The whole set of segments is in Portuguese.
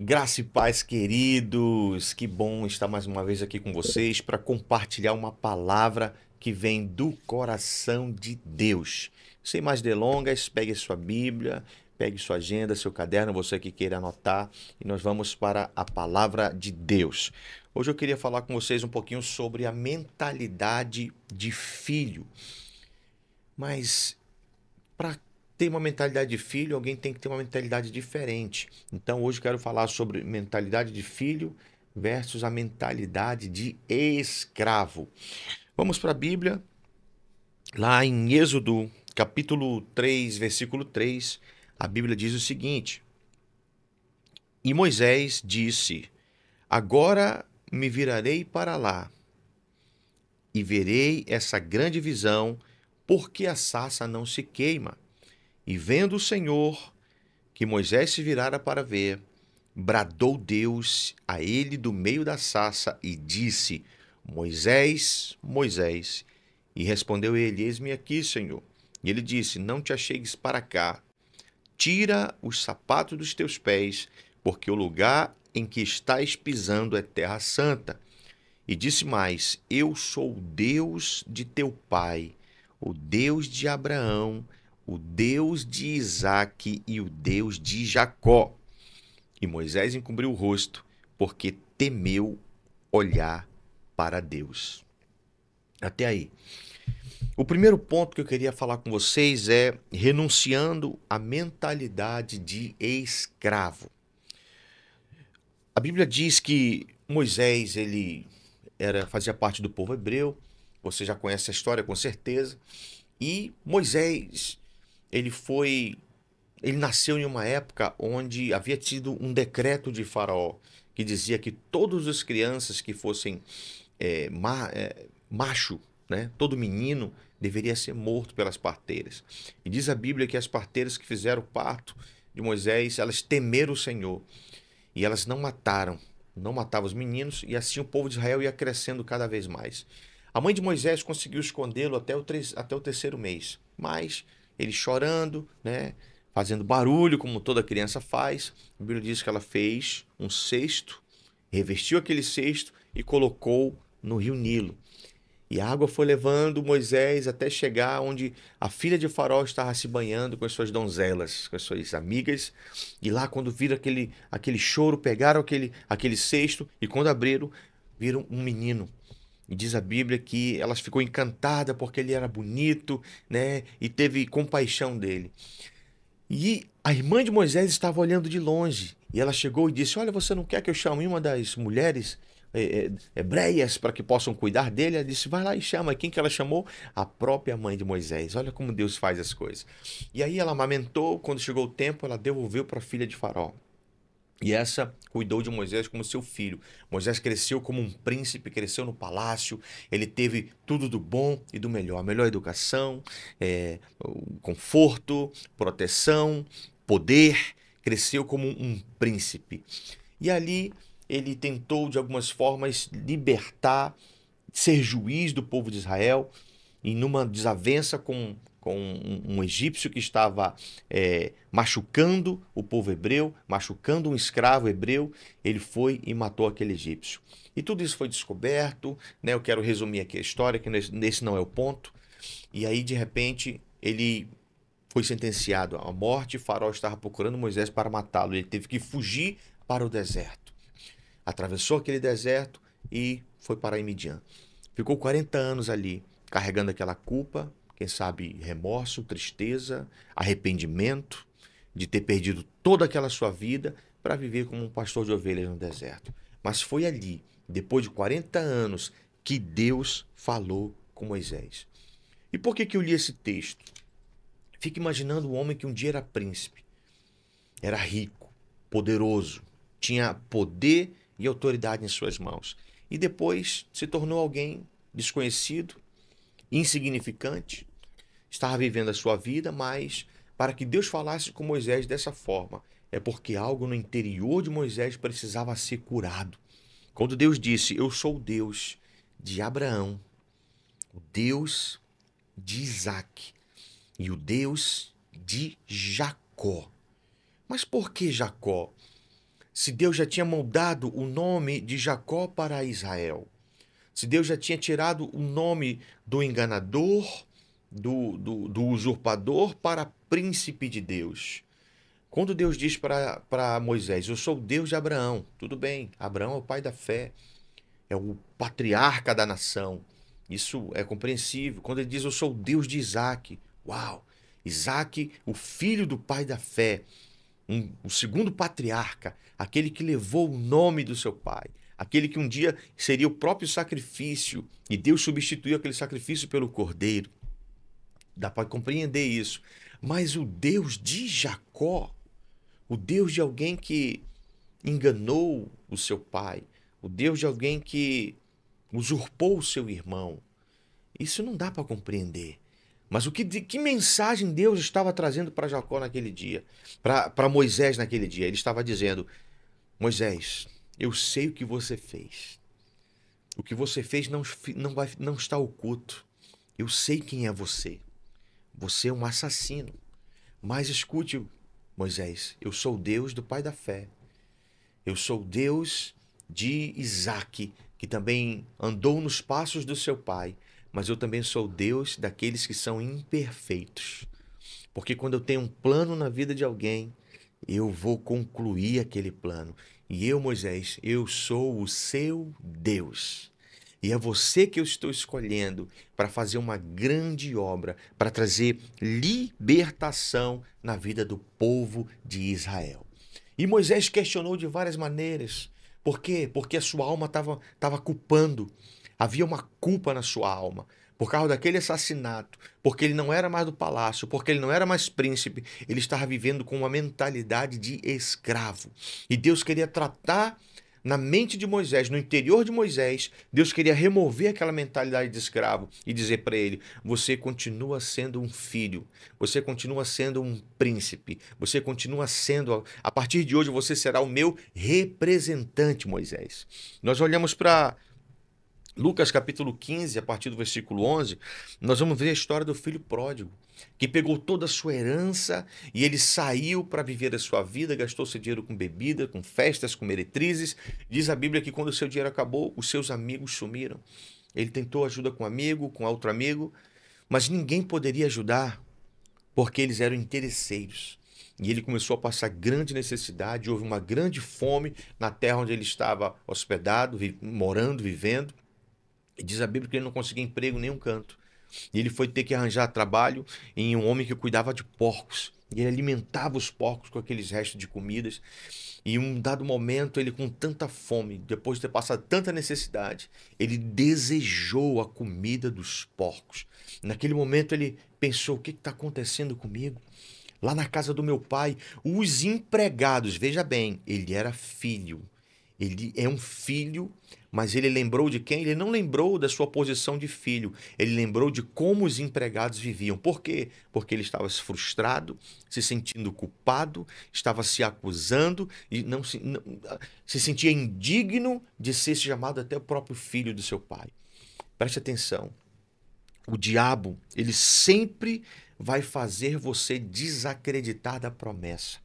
Graça e paz, queridos. Que bom estar mais uma vez aqui com vocês para compartilhar uma palavra que vem do coração de Deus. Sem mais delongas, pegue sua Bíblia, pegue sua agenda, seu caderno, você que queira anotar, e nós vamos para a palavra de Deus. Hoje eu queria falar com vocês um pouquinho sobre a mentalidade de filho. Mas para ter uma mentalidade de filho, alguém tem que ter uma mentalidade diferente. Então, hoje eu quero falar sobre mentalidade de filho versus a mentalidade de escravo. Vamos para a Bíblia, lá em Êxodo, capítulo 3, versículo 3. A Bíblia diz o seguinte: E Moisés disse: Agora me virarei para lá e verei essa grande visão, porque a sarça não se queima. E vendo o Senhor que Moisés se virara para ver, bradou Deus a ele do meio da sarça e disse: Moisés, Moisés. E respondeu ele: Eis-me aqui, Senhor. E ele disse: Não te achegues para cá. Tira os sapatos dos teus pés, porque o lugar em que estás pisando é terra santa. E disse mais: Eu sou o Deus de teu pai, o Deus de Abraão, o Deus de Isaque e o Deus de Jacó. E Moisés encobriu o rosto, porque temeu olhar para Deus. Até aí. O primeiro ponto que eu queria falar com vocês é renunciando à mentalidade de escravo. A Bíblia diz que Moisés, fazia parte do povo hebreu. Você já conhece a história com certeza. E Moisés, ele foi ele nasceu em uma época onde havia tido um decreto de Faraó que dizia que todas as crianças que fossem macho, né, todo menino deveria ser morto pelas parteiras. E diz a Bíblia que as parteiras que fizeram o parto de Moisés, elas temeram o Senhor e elas não matavam os meninos, e assim o povo de Israel ia crescendo cada vez mais. A mãe de Moisés conseguiu escondê-lo até o terceiro mês, mas ele chorando, né, fazendo barulho, como toda criança faz, a Bíblia diz que ela fez um cesto, revestiu aquele cesto e colocou no rio Nilo. E a água foi levando Moisés até chegar onde a filha de Faraó estava se banhando com as suas donzelas, com as suas amigas. E lá, quando viram aquele choro, pegaram aquele cesto e, quando abriram, viram um menino. E diz a Bíblia que elas ficou encantada porque ele era bonito, né? E teve compaixão dele. E a irmã de Moisés estava olhando de longe. E ela chegou e disse: Olha, você não quer que eu chame uma das mulheres hebreias para que possam cuidar dele? Ela disse: Vai lá e chama. E quem que ela chamou? A própria mãe de Moisés. Olha como Deus faz as coisas. E aí ela amamentou. Quando chegou o tempo, ela devolveu para a filha de Faraó. E essa cuidou de Moisés como seu filho. Moisés cresceu como um príncipe, cresceu no palácio. Ele teve tudo do bom e do melhor. A melhor educação, o conforto, proteção, poder. Cresceu como um príncipe. E ali ele tentou, de algumas formas, libertar, ser juiz do povo de Israel, e numa desavença com um egípcio que estava machucando o povo hebreu, machucando um escravo hebreu, ele foi e matou aquele egípcio. E tudo isso foi descoberto, né? Eu quero resumir aqui a história, que nesse não é o ponto. E aí, de repente, ele foi sentenciado à morte. Faraó estava procurando Moisés para matá-lo. Ele teve que fugir para o deserto. Atravessou aquele deserto e foi para Midian. Ficou 40 anos ali, carregando aquela culpa, quem sabe remorso, tristeza, arrependimento de ter perdido toda aquela sua vida para viver como um pastor de ovelhas no deserto. Mas foi ali, depois de 40 anos, que Deus falou com Moisés. E por que eu li esse texto? Fica imaginando um homem que um dia era príncipe, era rico, poderoso, tinha poder e autoridade em suas mãos. E depois se tornou alguém desconhecido, insignificante, estava vivendo a sua vida, mas para que Deus falasse com Moisés dessa forma, é porque algo no interior de Moisés precisava ser curado. Quando Deus disse: Eu sou o Deus de Abraão, o Deus de Isaque e o Deus de Jacó. Mas por que Jacó? se Deus já tinha moldado o nome de Jacó para Israel, se Deus já tinha tirado o nome do enganador, do usurpador para príncipe de Deus. Quando Deus diz para Moisés, eu sou o Deus de Abraão, tudo bem, Abraão é o pai da fé, é o patriarca da nação, isso é compreensível. Quando ele diz, eu sou o Deus de Isaac, uau, Isaac, o filho do pai da fé, o segundo patriarca, aquele que levou o nome do seu pai, aquele que um dia seria o próprio sacrifício, e Deus substituiu aquele sacrifício pelo cordeiro. Dá para compreender isso. Mas o Deus de Jacó, o Deus de alguém que enganou o seu pai, o Deus de alguém que usurpou o seu irmão, isso não dá para compreender. Mas que mensagem Deus estava trazendo para Jacó naquele dia, para Moisés naquele dia? Ele estava dizendo, Moisés, eu sei o que você fez. O que você fez não está oculto. Eu sei quem é você. Você é um assassino. Mas escute, Moisés, eu sou o Deus do pai da fé. Eu sou o Deus de Isaac, que também andou nos passos do seu pai. Mas eu também sou o Deus daqueles que são imperfeitos. Porque quando eu tenho um plano na vida de alguém, eu vou concluir aquele plano. E eu, Moisés, eu sou o seu Deus. E é você que eu estou escolhendo para fazer uma grande obra, para trazer libertação na vida do povo de Israel. E Moisés questionou de várias maneiras. Por quê? Porque a sua alma estava culpando. Havia uma culpa na sua alma. Por causa daquele assassinato, porque ele não era mais do palácio, porque ele não era mais príncipe, ele estava vivendo com uma mentalidade de escravo. E Deus queria tratar na mente de Moisés, no interior de Moisés, Deus queria remover aquela mentalidade de escravo e dizer para ele, você continua sendo um filho, você continua sendo um príncipe, você continua sendo, a partir de hoje você será o meu representante, Moisés. Nós olhamos para Lucas capítulo 15, a partir do versículo 11, nós vamos ver a história do filho pródigo, que pegou toda a sua herança e ele saiu para viver a sua vida, gastou seu dinheiro com bebida, com festas, com meretrizes. Diz a Bíblia que quando o seu dinheiro acabou, os seus amigos sumiram. Ele tentou ajuda com um amigo, com outro amigo, mas ninguém poderia ajudar porque eles eram interesseiros. E ele começou a passar grande necessidade, houve uma grande fome na terra onde ele estava hospedado, morando, vivendo. E diz a Bíblia que ele não conseguia emprego em nenhum canto. E ele foi ter que arranjar trabalho em um homem que cuidava de porcos. E ele alimentava os porcos com aqueles restos de comidas. E em um dado momento, ele com tanta fome, depois de ter passado tanta necessidade, ele desejou a comida dos porcos. Naquele momento ele pensou, o que está acontecendo comigo? Lá na casa do meu pai, os empregados, veja bem, ele era filho. Ele é um filho, mas ele lembrou de quem? Ele não lembrou da sua posição de filho. Ele lembrou de como os empregados viviam. Por quê? Porque ele estava frustrado, se sentindo culpado, estava se acusando e se sentia indigno de ser chamado até o próprio filho do seu pai. Preste atenção. O diabo, ele sempre vai fazer você desacreditar da promessa.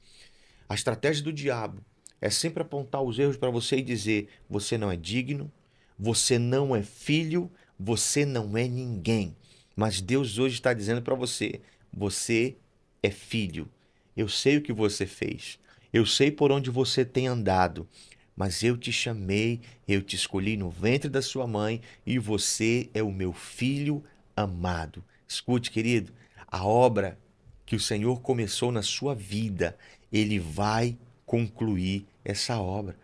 A estratégia do diabo é sempre apontar os erros para você e dizer, você não é digno, você não é filho, você não é ninguém. Mas Deus hoje está dizendo para você, você é filho. Eu sei o que você fez, eu sei por onde você tem andado, mas eu te chamei, eu te escolhi no ventre da sua mãe e você é o meu filho amado. Escute, querido, a obra que o Senhor começou na sua vida, Ele vai concluir essa obra.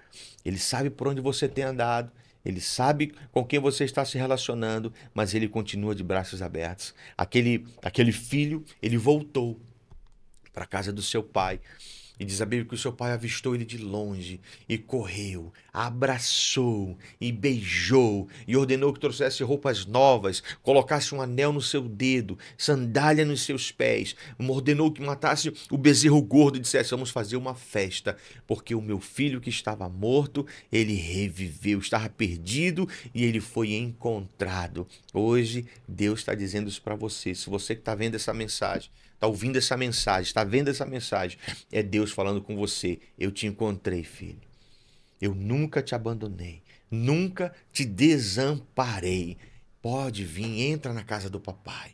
Ele sabe por onde você tem andado, ele sabe com quem você está se relacionando, mas ele continua de braços abertos. Aquele filho, ele voltou para a casa do seu pai. E diz a Bíblia que o seu pai avistou ele de longe e correu, abraçou e beijou e ordenou que trouxesse roupas novas, colocasse um anel no seu dedo, sandália nos seus pés, ordenou que matasse o bezerro gordo e dissesse, vamos fazer uma festa, porque o meu filho que estava morto, ele reviveu, estava perdido e ele foi encontrado. Hoje, Deus está dizendo isso para você, se você que está vendo essa mensagem, está ouvindo essa mensagem, está vendo essa mensagem, é Deus falando com você, eu te encontrei, filho. Eu nunca te abandonei, nunca te desamparei. Pode vir, entra na casa do papai.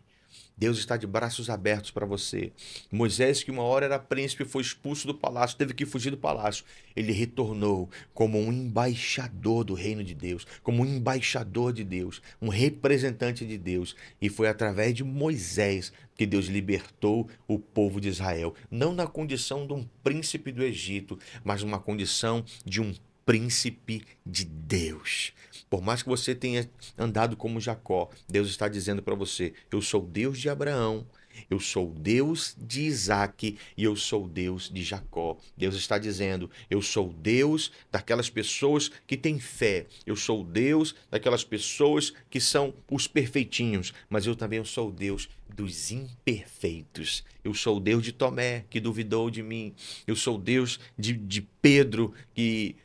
Deus está de braços abertos para você. Moisés, que uma hora era príncipe, foi expulso do palácio, teve que fugir do palácio. Ele retornou como um embaixador do reino de Deus, como um embaixador de Deus, um representante de Deus. E foi através de Moisés que Deus libertou o povo de Israel. Não na condição de um príncipe do Egito, mas numa condição de um príncipe de Deus. Por mais que você tenha andado como Jacó, Deus está dizendo para você: eu sou o Deus de Abraão, eu sou o Deus de Isaac e eu sou o Deus de Jacó. Deus está dizendo: eu sou o Deus daquelas pessoas que têm fé, eu sou o Deus daquelas pessoas que são os perfeitinhos, mas eu também sou o Deus dos imperfeitos. Eu sou o Deus de Tomé, que duvidou de mim. Eu sou o Deus de Pedro, que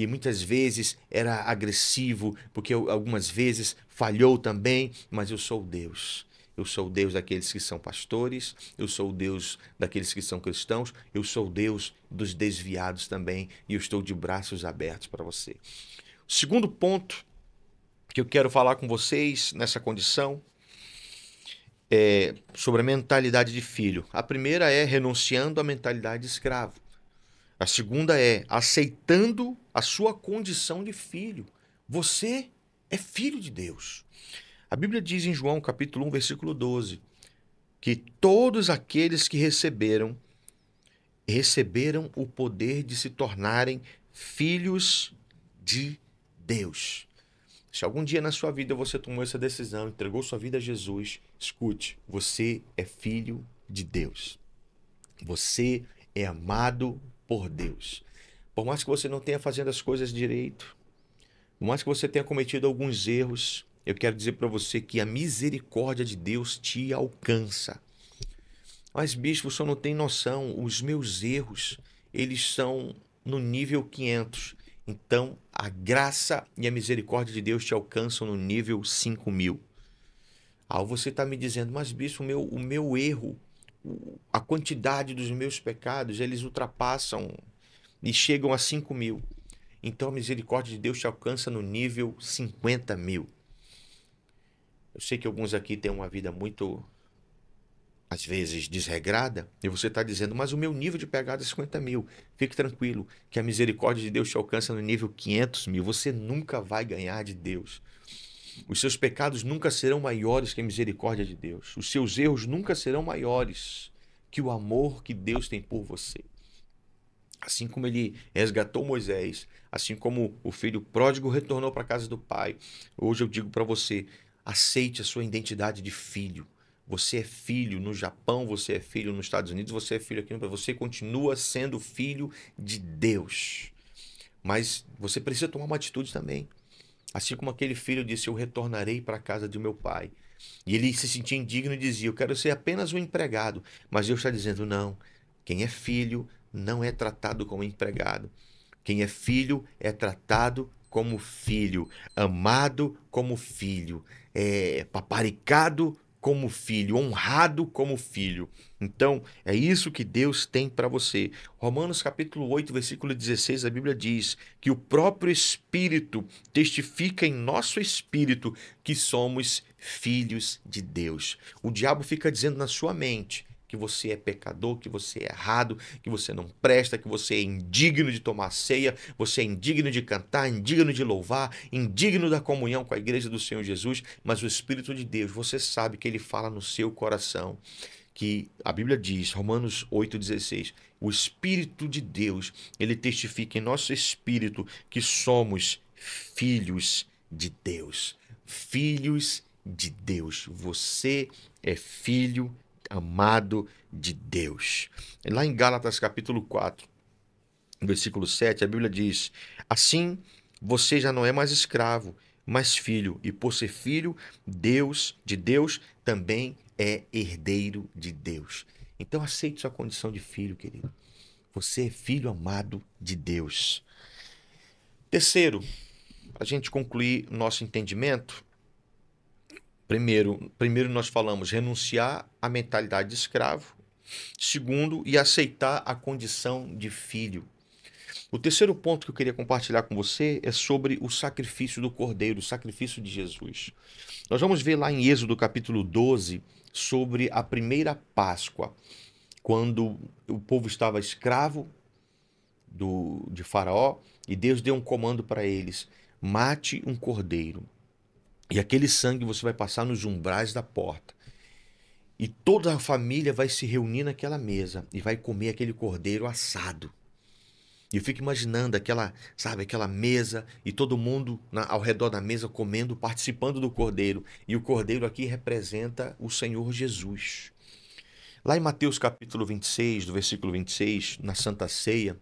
muitas vezes era agressivo, porque algumas vezes falhou também, mas eu sou o Deus. Eu sou o Deus daqueles que são pastores, eu sou o Deus daqueles que são cristãos, eu sou o Deus dos desviados também, e eu estou de braços abertos para você. O segundo ponto que eu quero falar com vocês nessa condição é sobre a mentalidade de filho. A primeira é renunciando à mentalidade de escravo. A segunda é aceitando a sua condição de filho. Você é filho de Deus. A Bíblia diz em João capítulo 1, versículo 12, que todos aqueles que receberam o poder de se tornarem filhos de Deus. Se algum dia na sua vida você tomou essa decisão, entregou sua vida a Jesus, escute, você é filho de Deus. Você é amado por Deus. Por mais que você não tenha fazendo as coisas direito, por mais que você tenha cometido alguns erros, eu quero dizer para você que a misericórdia de Deus te alcança. Mas, bispo, o senhor não tem noção, os meus erros, eles são no nível 500. Então, a graça e a misericórdia de Deus te alcançam no nível 5.000. Você está me dizendo, mas, bispo, o meu erro, a quantidade dos meus pecados, eles ultrapassam e chegam a 5.000. Então, a misericórdia de Deus te alcança no nível 50.000. Eu sei que alguns aqui têm uma vida muito, às vezes, desregrada, e você está dizendo, mas o meu nível de pecado é 50.000. Fique tranquilo, que a misericórdia de Deus te alcança no nível 500.000. Você nunca vai ganhar de Deus. Os seus pecados nunca serão maiores que a misericórdia de Deus. Os seus erros nunca serão maiores que o amor que Deus tem por você. Assim como ele resgatou Moisés, assim como o filho pródigo retornou para a casa do pai, hoje eu digo para você, aceite a sua identidade de filho. Você é filho no Japão, você é filho nos Estados Unidos, você é filho aqui no Brasil. Você continua sendo filho de Deus. Mas você precisa tomar uma atitude também. Assim como aquele filho disse, eu retornarei para a casa de meu pai. E ele se sentia indigno e dizia, eu quero ser apenas um empregado. Mas Deus está dizendo, não. Quem é filho não é tratado como empregado. Quem é filho é tratado como filho, amado como filho, paparicado como filho, honrado como filho. Então, é isso que Deus tem para você. Romanos capítulo 8, versículo 16, a Bíblia diz que o próprio Espírito testifica em nosso espírito que somos filhos de Deus. O diabo fica dizendo na sua mente que você é pecador, que você é errado, que você não presta, que você é indigno de tomar ceia, você é indigno de cantar, indigno de louvar, indigno da comunhão com a igreja do Senhor Jesus, mas o Espírito de Deus, você sabe que ele fala no seu coração, que a Bíblia diz, Romanos 8,16, o Espírito de Deus, ele testifica em nosso espírito que somos filhos de Deus. Filhos de Deus. Você é filho amado de Deus. Lá em Gálatas capítulo 4, versículo 7, a Bíblia diz, assim você já não é mais escravo, mas filho, e por ser filho de Deus, também é herdeiro de Deus. Então aceite sua condição de filho, querido. Você é filho amado de Deus. Terceiro, a gente concluir nosso entendimento, Primeiro nós falamos renunciar à mentalidade de escravo. Segundo, e aceitar a condição de filho. O terceiro ponto que eu queria compartilhar com você é sobre o sacrifício do Cordeiro, o sacrifício de Jesus. Nós vamos ver lá em Êxodo capítulo 12 sobre a primeira Páscoa, quando o povo estava escravo de Faraó e Deus deu um comando para eles: mate um cordeiro. E aquele sangue você vai passar nos umbrais da porta. E toda a família vai se reunir naquela mesa e vai comer aquele cordeiro assado. E eu fico imaginando aquela, sabe, aquela mesa e todo mundo ao redor da mesa comendo, participando do cordeiro. E o cordeiro aqui representa o Senhor Jesus. Lá em Mateus capítulo 26, do versículo 26, na Santa Ceia,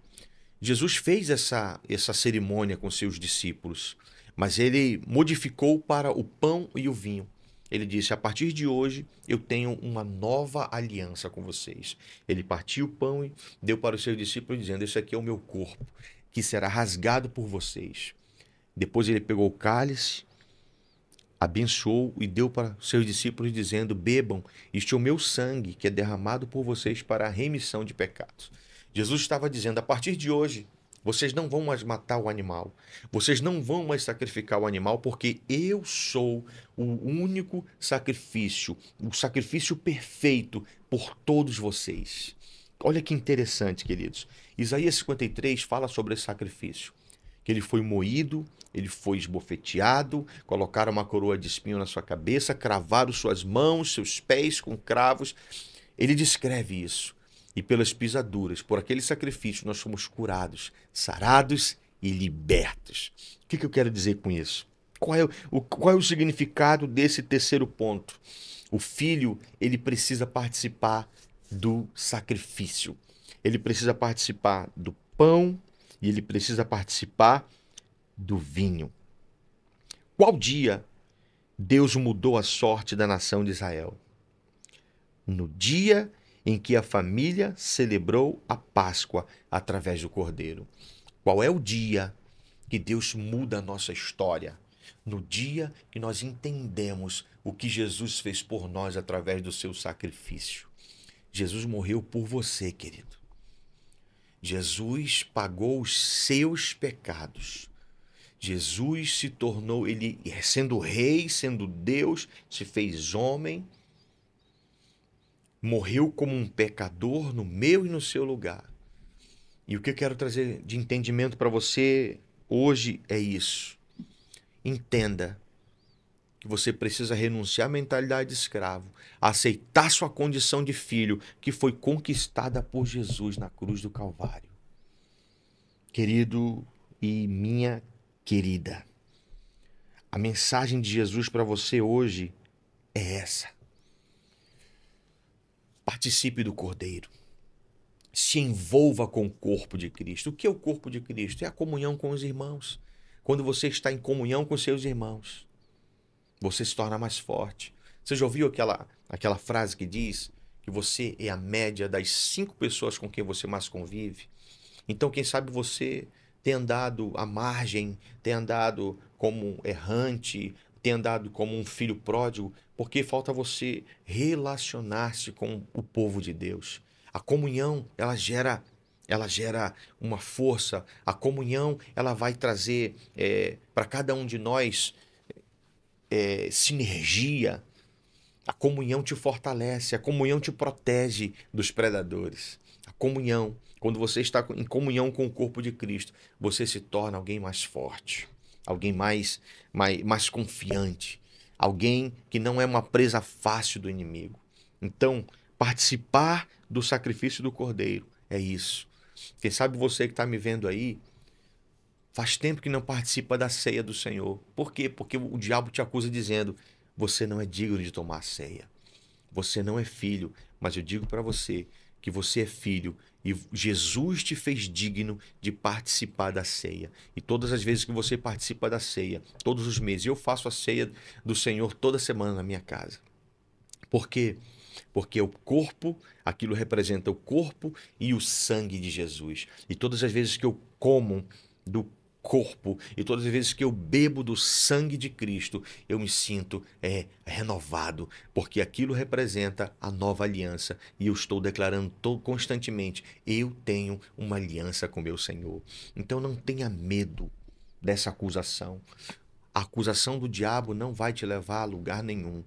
Jesus fez essa cerimônia com seus discípulos, mas ele modificou para o pão e o vinho. Ele disse: a partir de hoje eu tenho uma nova aliança com vocês. Ele partiu o pão e deu para os seus discípulos, dizendo: esse aqui é o meu corpo, que será rasgado por vocês. Depois ele pegou o cálice, abençoou e deu para os seus discípulos, dizendo: bebam, este é o meu sangue, que é derramado por vocês para a remissão de pecados. Jesus estava dizendo: a partir de hoje, vocês não vão mais matar o animal. Vocês não vão mais sacrificar o animal, porque eu sou o único sacrifício, o sacrifício perfeito por todos vocês. Olha que interessante, queridos. Isaías 53 fala sobre esse sacrifício. Que ele foi moído, ele foi esbofeteado, colocaram uma coroa de espinho na sua cabeça, cravaram suas mãos, seus pés com cravos. Ele descreve isso. E pelas pisaduras, por aquele sacrifício, nós somos curados, sarados e libertos. O que eu quero dizer com isso? Qual é o significado desse terceiro ponto? O filho, ele precisa participar do sacrifício. Ele precisa participar do pão e ele precisa participar do vinho. Qual dia Deus mudou a sorte da nação de Israel? No dia em que a família celebrou a Páscoa através do Cordeiro. Qual é o dia que Deus muda a nossa história? No dia que nós entendemos o que Jesus fez por nós através do seu sacrifício. Jesus morreu por você, querido. Jesus pagou os seus pecados. Jesus se tornou, ele sendo rei, sendo Deus, se fez homem, morreu como um pecador no meu e no seu lugar. E o que eu quero trazer de entendimento para você hoje é isso. Entenda que você precisa renunciar à mentalidade de escravo, aceitar sua condição de filho, que foi conquistada por Jesus na cruz do Calvário. Querido e minha querida, a mensagem de Jesus para você hoje é essa. Participe do Cordeiro. Se envolva com o corpo de Cristo. O que é o corpo de Cristo? É a comunhão com os irmãos. Quando você está em comunhão com seus irmãos, você se torna mais forte. Você já ouviu aquela frase que diz que você é a média das 5 pessoas com quem você mais convive? Então, quem sabe você tem andado à margem, tem andado como errante, tem andado como um filho pródigo, porque falta você relacionar-se com o povo de Deus. A comunhão, ela gera uma força. A comunhão, ela vai trazer para cada um de nós sinergia. A comunhão te fortalece, a comunhão te protege dos predadores. A comunhão, quando você está em comunhão com o corpo de Cristo, você se torna alguém mais forte, alguém mais confiante, alguém que não é uma presa fácil do inimigo. Então, participar do sacrifício do Cordeiro é isso. Quem sabe você que está me vendo aí, faz tempo que não participa da ceia do Senhor. Por quê? Porque o diabo te acusa dizendo: você não é digno de tomar a ceia. Você não é filho. Mas eu digo para você que você é filho e Jesus te fez digno de participar da ceia. E todas as vezes que você participa da ceia, todos os meses, eu faço a ceia do Senhor toda semana na minha casa. Por quê? Porque o corpo, aquilo representa o corpo e o sangue de Jesus. E todas as vezes que eu como corpo, e todas as vezes que eu bebo do sangue de Cristo, eu me sinto renovado, porque aquilo representa a nova aliança, e eu estou declarando constantemente, eu tenho uma aliança com meu Senhor. Então não tenha medo dessa acusação. A acusação do diabo não vai te levar a lugar nenhum.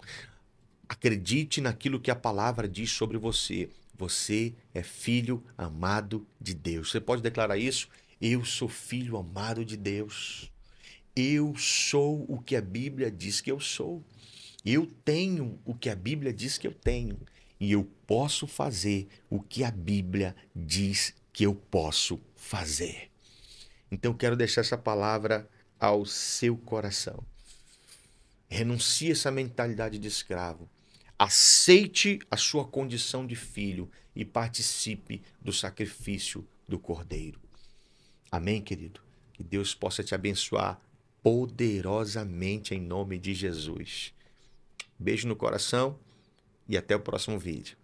Acredite naquilo que a palavra diz sobre você. Você é filho amado de Deus. Você pode declarar isso? Eu sou filho amado de Deus. Eu sou o que a Bíblia diz que eu sou. Eu tenho o que a Bíblia diz que eu tenho. E eu posso fazer o que a Bíblia diz que eu posso fazer. Então eu quero deixar essa palavra ao seu coração. Renuncie essa mentalidade de escravo. Aceite a sua condição de filho e participe do sacrifício do Cordeiro. Amém, querido? Que Deus possa te abençoar poderosamente em nome de Jesus. Beijo no coração e até o próximo vídeo.